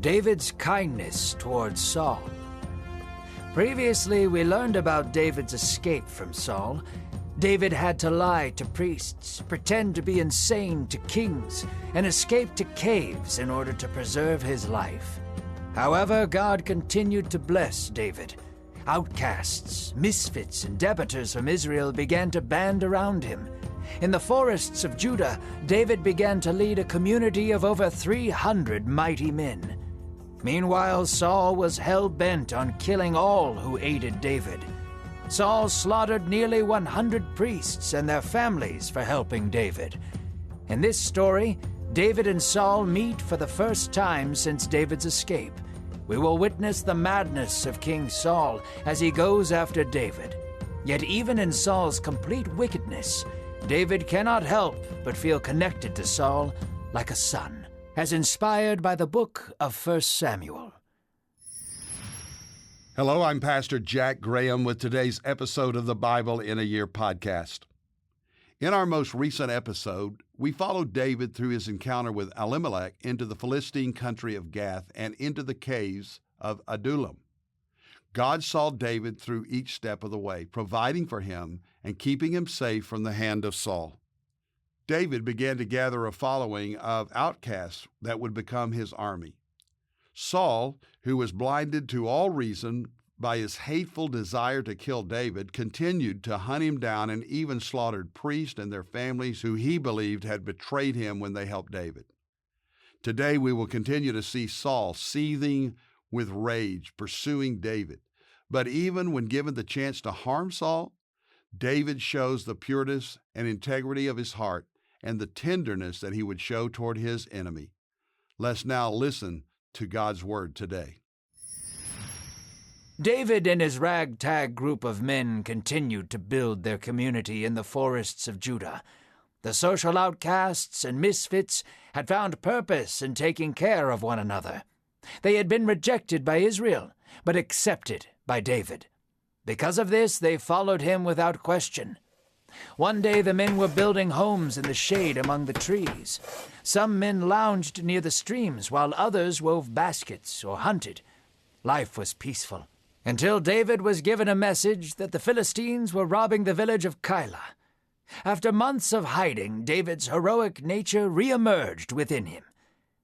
David's kindness towards Saul. Previously, we learned about David's escape from Saul. David had to lie to priests, pretend to be insane to kings, and escape to caves in order to preserve his life. However, God continued to bless David. Outcasts, misfits, and debtors from Israel began to band around him. In the forests of Judah, David began to lead a community of over 300 mighty men. Meanwhile, Saul was hell-bent on killing all who aided David. Saul slaughtered nearly 100 priests and their families for helping David. In this story, David and Saul meet for the first time since David's escape. We will witness the madness of King Saul as he goes after David. Yet even in Saul's complete wickedness, David cannot help but feel connected to Saul like a son, as inspired by the book of 1 Samuel. Hello, I'm Pastor Jack Graham with today's episode of the Bible in a Year podcast. In our most recent episode, we followed David through his encounter with Elimelech into the Philistine country of Gath and into the caves of Adullam. God saw David through each step of the way, providing for him and keeping him safe from the hand of Saul. David began to gather a following of outcasts that would become his army. Saul, who was blinded to all reason by his hateful desire to kill David, continued to hunt him down and even slaughtered priests and their families who he believed had betrayed him when they helped David. Today we will continue to see Saul seething with rage, pursuing David. But even when given the chance to harm Saul, David shows the pureness and integrity of his heart and the tenderness that he would show toward his enemy. Let's now listen to God's word today. David and his ragtag group of men continued to build their community in the forests of Judah. The social outcasts and misfits had found purpose in taking care of one another. They had been rejected by Israel, but accepted by David. Because of this, they followed him without question. One day the men were building homes in the shade among the trees. Some men lounged near the streams, while others wove baskets or hunted. Life was peaceful, until David was given a message that the Philistines were robbing the village of Keilah. After months of hiding, David's heroic nature reemerged within him.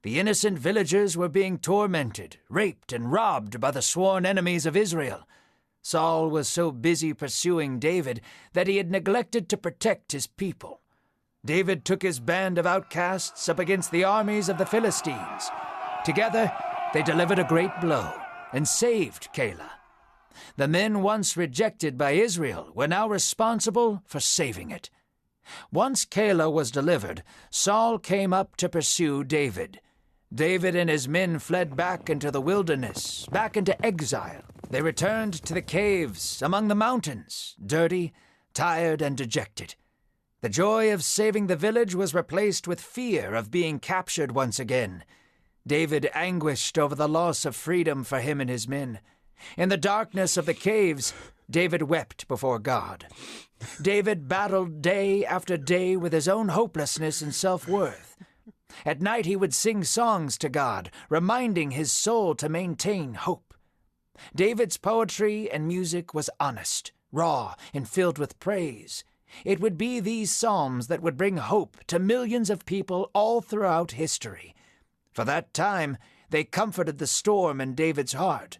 The innocent villagers were being tormented, raped, and robbed by the sworn enemies of Israel. Saul was so busy pursuing David that he had neglected to protect his people. David took his band of outcasts up against the armies of the Philistines. Together, they delivered a great blow and saved Keilah. The men once rejected by Israel were now responsible for saving it. Once Keilah was delivered, Saul came up to pursue David. David and his men fled back into the wilderness, back into exile. They returned to the caves among the mountains, dirty, tired, and dejected. The joy of saving the village was replaced with fear of being captured once again. David anguished over the loss of freedom for him and his men. In the darkness of the caves, David wept before God. David battled day after day with his own hopelessness and self-worth. At night he would sing songs to God, reminding his soul to maintain hope. David's poetry and music was honest, raw, and filled with praise. It would be these psalms that would bring hope to millions of people all throughout history. For that time, they comforted the storm in David's heart.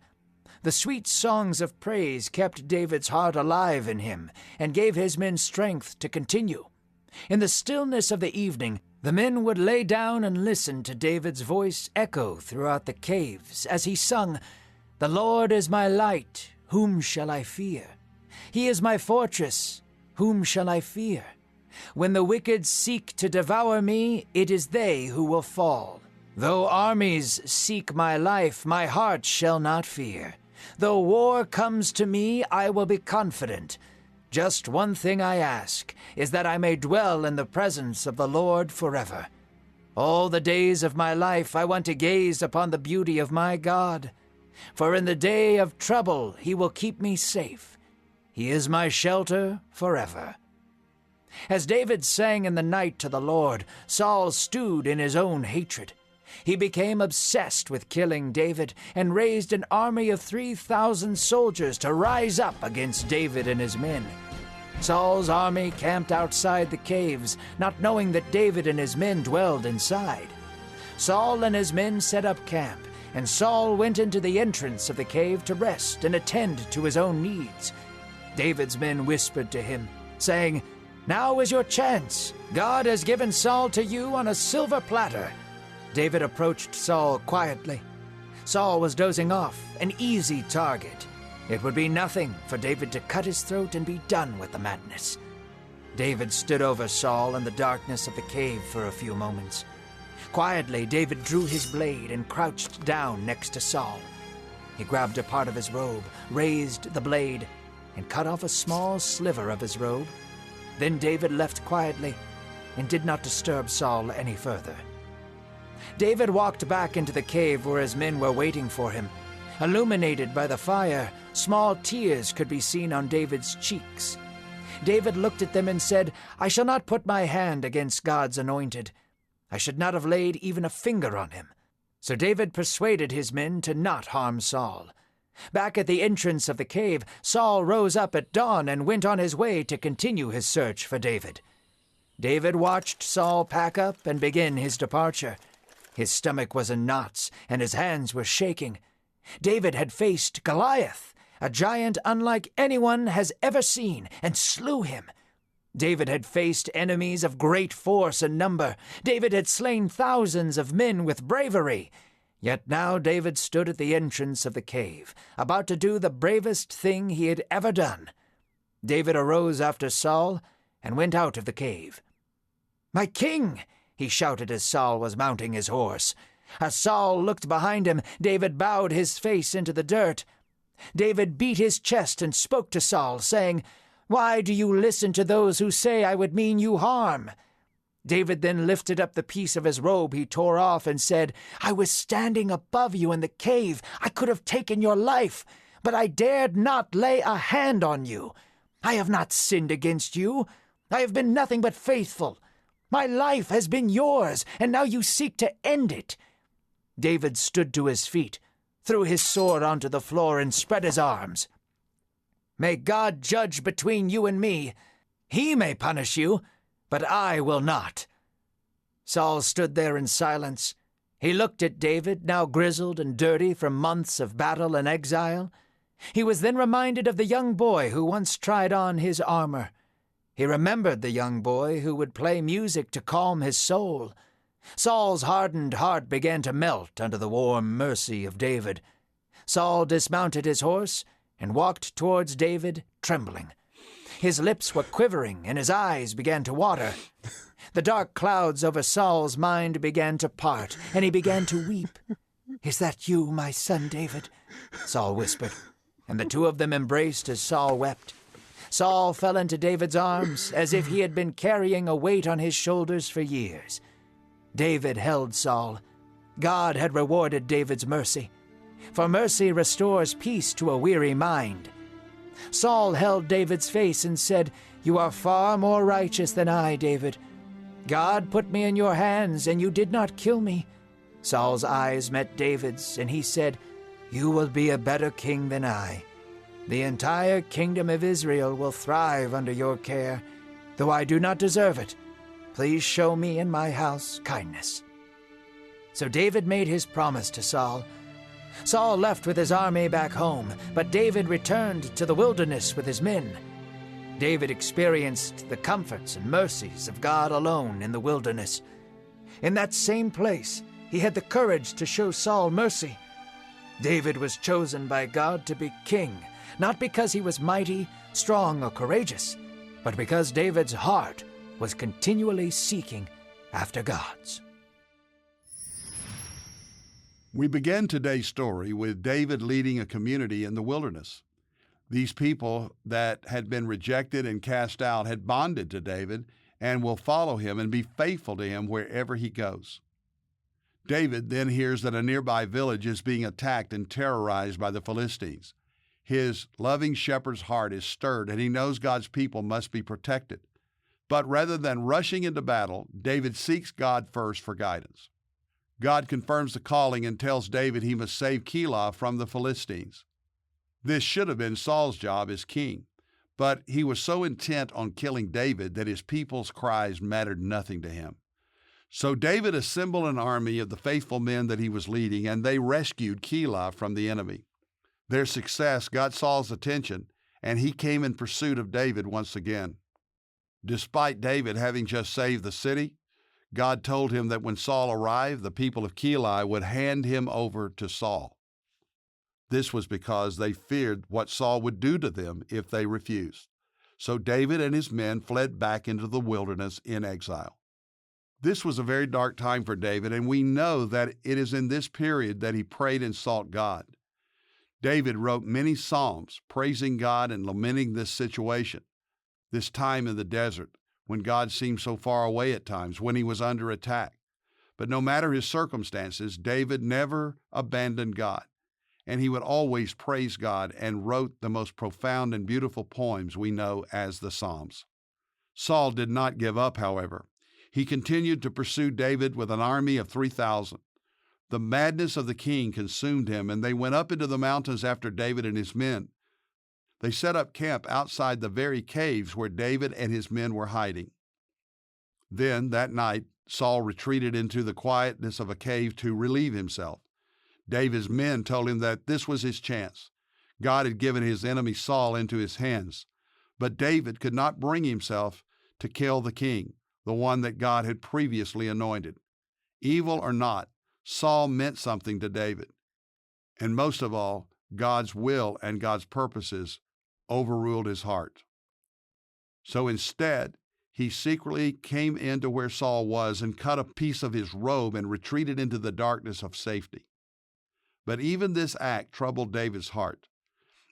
The sweet songs of praise kept David's heart alive in him and gave his men strength to continue. In the stillness of the evening, the men would lay down and listen to David's voice echo throughout the caves as he sung, "The Lord is my light, whom shall I fear? He is my fortress, whom shall I fear? When the wicked seek to devour me, it is they who will fall. Though armies seek my life, my heart shall not fear. Though war comes to me, I will be confident. Just one thing I ask, is that I may dwell in the presence of the Lord forever. All the days of my life I want to gaze upon the beauty of my God. For in the day of trouble he will keep me safe. He is my shelter forever." As David sang in the night to the Lord, Saul stewed in his own hatred. He became obsessed with killing David and raised an army of 3,000 soldiers to rise up against David and his men. Saul's army camped outside the caves, not knowing that David and his men dwelled inside. Saul and his men set up camp, and Saul went into the entrance of the cave to rest and attend to his own needs. David's men whispered to him, saying, "Now is your chance. God has given Saul to you on a silver platter." David approached Saul quietly. Saul was dozing off, an easy target. It would be nothing for David to cut his throat and be done with the madness. David stood over Saul in the darkness of the cave for a few moments. Quietly, David drew his blade and crouched down next to Saul. He grabbed a part of his robe, raised the blade, and cut off a small sliver of his robe. Then David left quietly and did not disturb Saul any further. David walked back into the cave where his men were waiting for him. Illuminated by the fire, small tears could be seen on David's cheeks. David looked at them and said, "I shall not put my hand against God's anointed. I should not have laid even a finger on him." So David persuaded his men to not harm Saul. Back at the entrance of the cave, Saul rose up at dawn and went on his way to continue his search for David. David watched Saul pack up and begin his departure. His stomach was in knots, and his hands were shaking. David had faced Goliath, a giant unlike anyone has ever seen, and slew him. David had faced enemies of great force and number. David had slain thousands of men with bravery. Yet now David stood at the entrance of the cave, about to do the bravest thing he had ever done. David arose after Saul and went out of the cave. "My king!" he shouted as Saul was mounting his horse. As Saul looked behind him, David bowed his face into the dirt. David beat his chest and spoke to Saul, saying, "Why do you listen to those who say I would mean you harm?" David then lifted up the piece of his robe he tore off and said, "I was standing above you in the cave. I could have taken your life, but I dared not lay a hand on you. I have not sinned against you. I have been nothing but faithful. My life has been yours, and now you seek to end it." David stood to his feet, threw his sword onto the floor, and spread his arms. "May God judge between you and me. He may punish you, but I will not." Saul stood there in silence. He looked at David, now grizzled and dirty from months of battle and exile. He was then reminded of the young boy who once tried on his armor. He remembered the young boy who would play music to calm his soul. Saul's hardened heart began to melt under the warm mercy of David. Saul dismounted his horse and walked towards David, trembling. His lips were quivering and his eyes began to water. The dark clouds over Saul's mind began to part, and he began to weep. "Is that you, my son David?" Saul whispered, and the two of them embraced as Saul wept. Saul fell into David's arms as if he had been carrying a weight on his shoulders for years. David held Saul. God had rewarded David's mercy, for mercy restores peace to a weary mind. Saul held David's face and said, "You are far more righteous than I, David. God put me in your hands, and you did not kill me." Saul's eyes met David's, and he said, "You will be a better king than I. The entire kingdom of Israel will thrive under your care, though I do not deserve it. Please show me and my house kindness." So David made his promise to Saul. Saul left with his army back home, but David returned to the wilderness with his men. David experienced the comforts and mercies of God alone in the wilderness. In that same place, he had the courage to show Saul mercy. David was chosen by God to be king, not because he was mighty, strong, or courageous, but because David's heart was continually seeking after God's. We begin today's story with David leading a community in the wilderness. These people that had been rejected and cast out had bonded to David and will follow him and be faithful to him wherever he goes. David then hears that a nearby village is being attacked and terrorized by the Philistines. His loving shepherd's heart is stirred, and he knows God's people must be protected. But rather than rushing into battle, David seeks God first for guidance. God confirms the calling and tells David he must save Keilah from the Philistines. This should have been Saul's job as king, but he was so intent on killing David that his people's cries mattered nothing to him. So David assembled an army of the faithful men that he was leading, and they rescued Keilah from the enemy. Their success got Saul's attention, and he came in pursuit of David once again. Despite David having just saved the city, God told him that when Saul arrived, the people of Keilah would hand him over to Saul. This was because they feared what Saul would do to them if they refused. So David and his men fled back into the wilderness in exile. This was a very dark time for David, and we know that it is in this period that he prayed and sought God. David wrote many psalms praising God and lamenting this situation, this time in the desert, when God seemed so far away at times, when he was under attack. But no matter his circumstances, David never abandoned God, and he would always praise God and wrote the most profound and beautiful poems we know as the Psalms. Saul did not give up, however. He continued to pursue David with an army of 3,000. The madness of the king consumed him, and they went up into the mountains after David and his men. They set up camp outside the very caves where David and his men were hiding. Then, that night, Saul retreated into the quietness of a cave to relieve himself. David's men told him that this was his chance. God had given his enemy Saul into his hands, but David could not bring himself to kill the king, the one that God had previously anointed. Evil or not, Saul meant something to David. And most of all, God's will and God's purposes overruled his heart. So instead, he secretly came into where Saul was and cut a piece of his robe and retreated into the darkness of safety. But even this act troubled David's heart.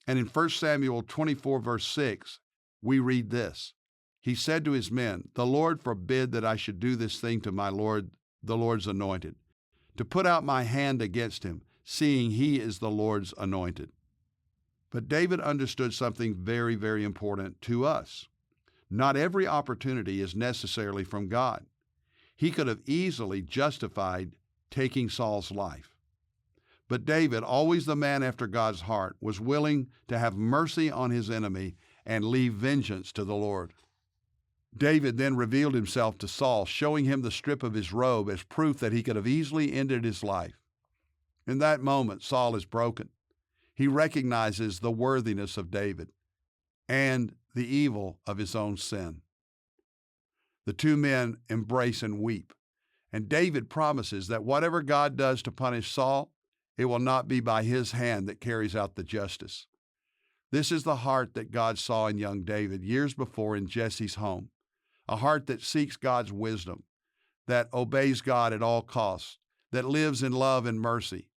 And in 1 Samuel 24, verse 6, we read this. He said to his men, "The Lord forbid that I should do this thing to my Lord, the Lord's anointed, to put out my hand against him, seeing he is the Lord's anointed." But David understood something very, very important to us. Not every opportunity is necessarily from God. He could have easily justified taking Saul's life. But David, always the man after God's heart, was willing to have mercy on his enemy and leave vengeance to the Lord. David then revealed himself to Saul, showing him the strip of his robe as proof that he could have easily ended his life. In that moment, Saul is broken. He recognizes the worthiness of David and the evil of his own sin. The two men embrace and weep, and David promises that whatever God does to punish Saul, it will not be by his hand that carries out the justice. This is the heart that God saw in young David years before in Jesse's home, a heart that seeks God's wisdom, that obeys God at all costs, that lives in love and mercy.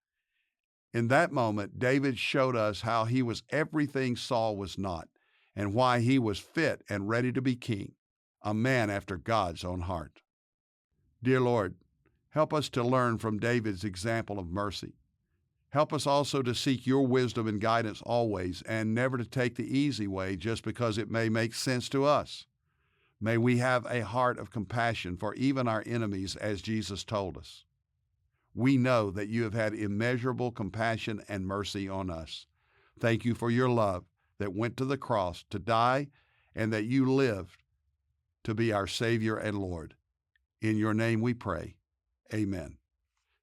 In that moment, David showed us how he was everything Saul was not, and why he was fit and ready to be king, a man after God's own heart. Dear Lord, help us to learn from David's example of mercy. Help us also to seek your wisdom and guidance always, and never to take the easy way just because it may make sense to us. May we have a heart of compassion for even our enemies, as Jesus told us. We know that you have had immeasurable compassion and mercy on us. Thank you for your love that went to the cross to die, and that you lived to be our Savior and Lord. In your name we pray. Amen.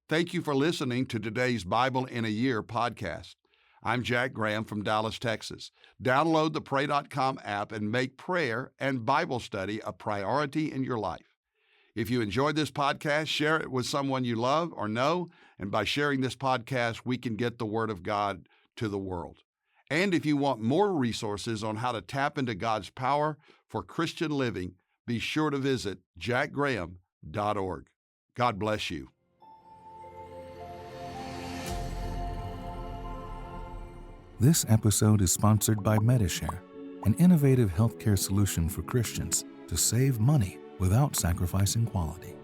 Thank you for listening to today's Bible in a Year podcast. I'm Jack Graham from Dallas, Texas. Download the pray.com app and make prayer and Bible study a priority in your life. If you enjoyed this podcast, share it with someone you love or know, and by sharing this podcast, we can get the Word of God to the world. And if you want more resources on how to tap into God's power for Christian living, be sure to visit jackgraham.org. God bless you. This episode is sponsored by Medishare, an innovative healthcare solution for Christians to save money without sacrificing quality.